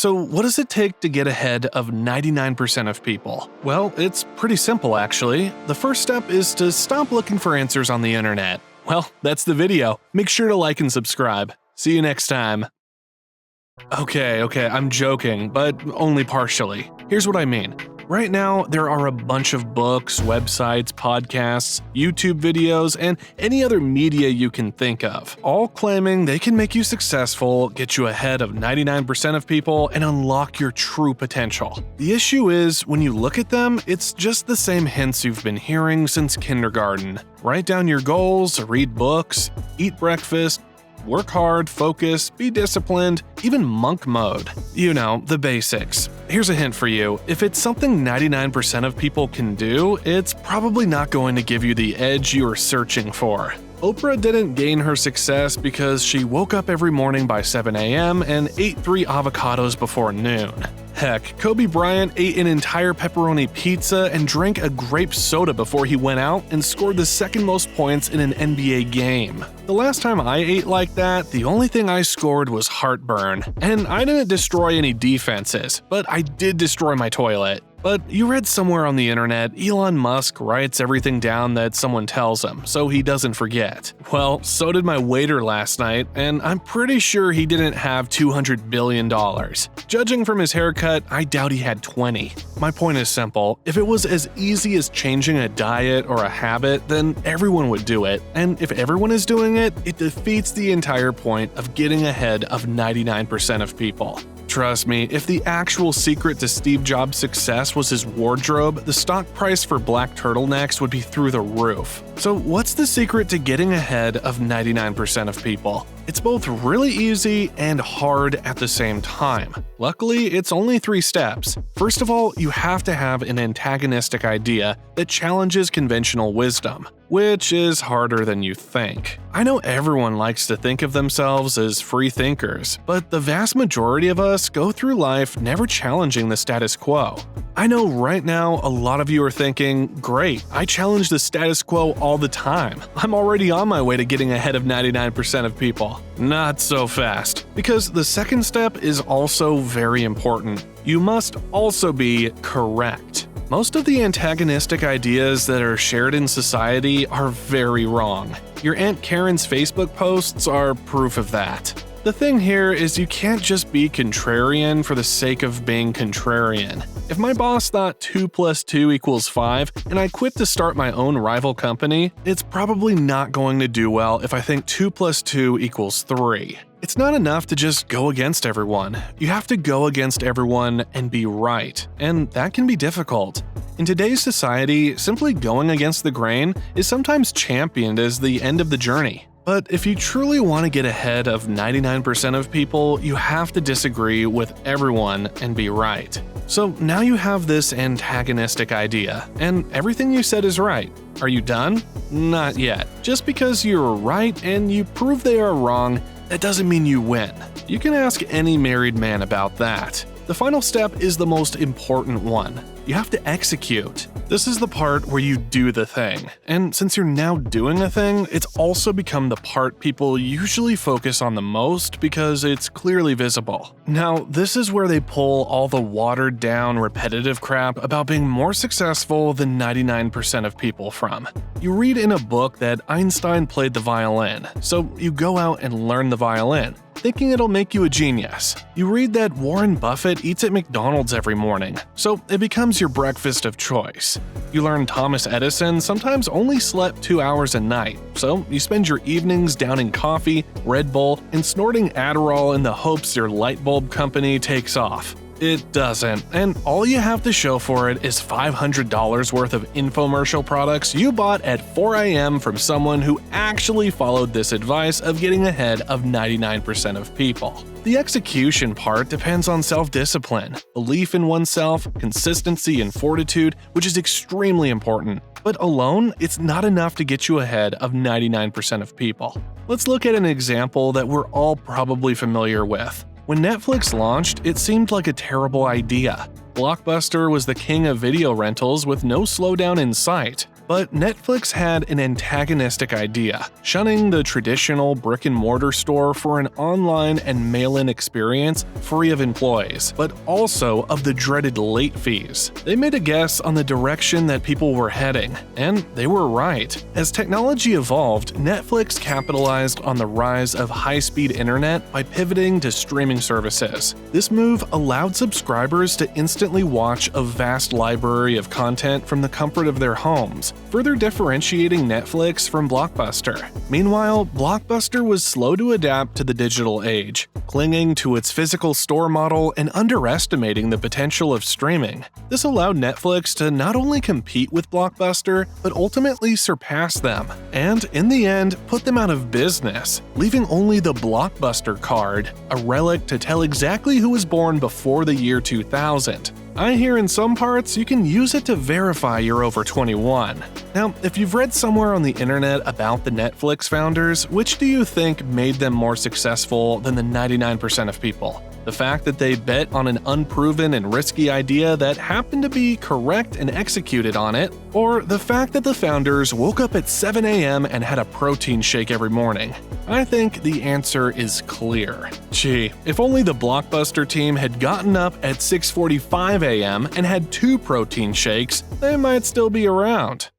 So what does it take to get ahead of 99% of people? Well, it's pretty simple actually. The first step is to stop looking for answers on the internet. Well, that's the video. Make sure to like and subscribe. See you next time. Okay, I'm joking, but only partially. Here's what I mean. Right now, there are a bunch of books, websites, podcasts, YouTube videos, and any other media you can think of, all claiming they can make you successful, get you ahead of 99% of people, and unlock your true potential. The issue is, when you look at them, it's just the same hints you've been hearing since kindergarten. Write down your goals, read books, eat breakfast, work hard, focus, be disciplined, even monk mode. You know, the basics. Here's a hint for you. If it's something 99% of people can do, it's probably not going to give you the edge you are searching for. Oprah didn't gain her success because she woke up every morning by 7 a.m. and ate 3 avocados before noon. Heck, Kobe Bryant ate an entire pepperoni pizza and drank a grape soda before he went out and scored the second most points in an NBA game. The last time I ate like that, the only thing I scored was heartburn. And I didn't destroy any defenses, but I did destroy my toilet. But you read somewhere on the internet, Elon Musk writes everything down that someone tells him, so he doesn't forget. Well, so did my waiter last night, and I'm pretty sure he didn't have $200 billion. Judging from his haircut, I doubt he had 20. My point is simple. If it was as easy as changing a diet or a habit, then everyone would do it. And if everyone is doing it, it defeats the entire point of getting ahead of 99% of people. Trust me, if the actual secret to Steve Jobs' success was his wardrobe, the stock price for black turtlenecks would be through the roof. So what's the secret to getting ahead of 99% of people? It's both really easy and hard at the same time. Luckily, it's only 3 steps. First of all, you have to have an antagonistic idea that challenges conventional wisdom, which is harder than you think. I know everyone likes to think of themselves as free thinkers, but the vast majority of us go through life never challenging the status quo. I know right now a lot of you are thinking, great, I challenge the status quo all the time. I'm already on my way to getting ahead of 99% of people. Not so fast, because the second step is also very important. You must also be correct. Most of the antagonistic ideas that are shared in society are very wrong. Your Aunt Karen's Facebook posts are proof of that. The thing here is you can't just be contrarian for the sake of being contrarian. If my boss thought 2 + 2 = 5 and I quit to start my own rival company, it's probably not going to do well if I think 2 + 2 = 3. It's not enough to just go against everyone. You have to go against everyone and be right, and that can be difficult. In today's society, simply going against the grain is sometimes championed as the end of the journey. But if you truly want to get ahead of 99% of people, you have to disagree with everyone and be right. So now you have this antagonistic idea, and everything you said is right. Are you done? Not yet. Just because you're right and you prove they are wrong, that doesn't mean you win. You can ask any married man about that. The final step is the most important one. You have to execute. This is the part where you do the thing. And since you're now doing a thing, it's also become the part people usually focus on the most because it's clearly visible. Now, this is where they pull all the watered down, repetitive crap about being more successful than 99% of people from. You read in a book that Einstein played the violin, so you go out and learn the violin, thinking it'll make you a genius. You read that Warren Buffett eats at McDonald's every morning, so it becomes your breakfast of choice. You learn Thomas Edison sometimes only slept 2 hours a night, so you spend your evenings downing coffee, Red Bull, and snorting Adderall in the hopes your light bulb company takes off. It doesn't, and all you have to show for it is $500 worth of infomercial products you bought at 4 a.m. from someone who actually followed this advice of getting ahead of 99% of people. The execution part depends on self-discipline, belief in oneself, consistency and fortitude, which is extremely important. But alone, it's not enough to get you ahead of 99% of people. Let's look at an example that we're all probably familiar with. When Netflix launched, it seemed like a terrible idea. Blockbuster was the king of video rentals with no slowdown in sight. But Netflix had an antagonistic idea, shunning the traditional brick-and-mortar store for an online and mail-in experience free of employees, but also of the dreaded late fees. They made a guess on the direction that people were heading, and they were right. As technology evolved, Netflix capitalized on the rise of high-speed internet by pivoting to streaming services. This move allowed subscribers to instantly watch a vast library of content from the comfort of their homes, further differentiating Netflix from Blockbuster. Meanwhile, Blockbuster was slow to adapt to the digital age, clinging to its physical store model and underestimating the potential of streaming. This allowed Netflix to not only compete with Blockbuster, but ultimately surpass them, and in the end, put them out of business, leaving only the Blockbuster card, a relic to tell exactly who was born before the year 2000. I hear in some parts you can use it to verify you're over 21. Now, if you've read somewhere on the internet about the Netflix founders, which do you think made them more successful than the 99% of people? The fact that they bet on an unproven and risky idea that happened to be correct and executed on it? Or the fact that the founders woke up at 7 a.m. and had a protein shake every morning? I think the answer is clear. Gee, if only the Blockbuster team had gotten up at 6:45 a.m. and had 2 protein shakes, they might still be around.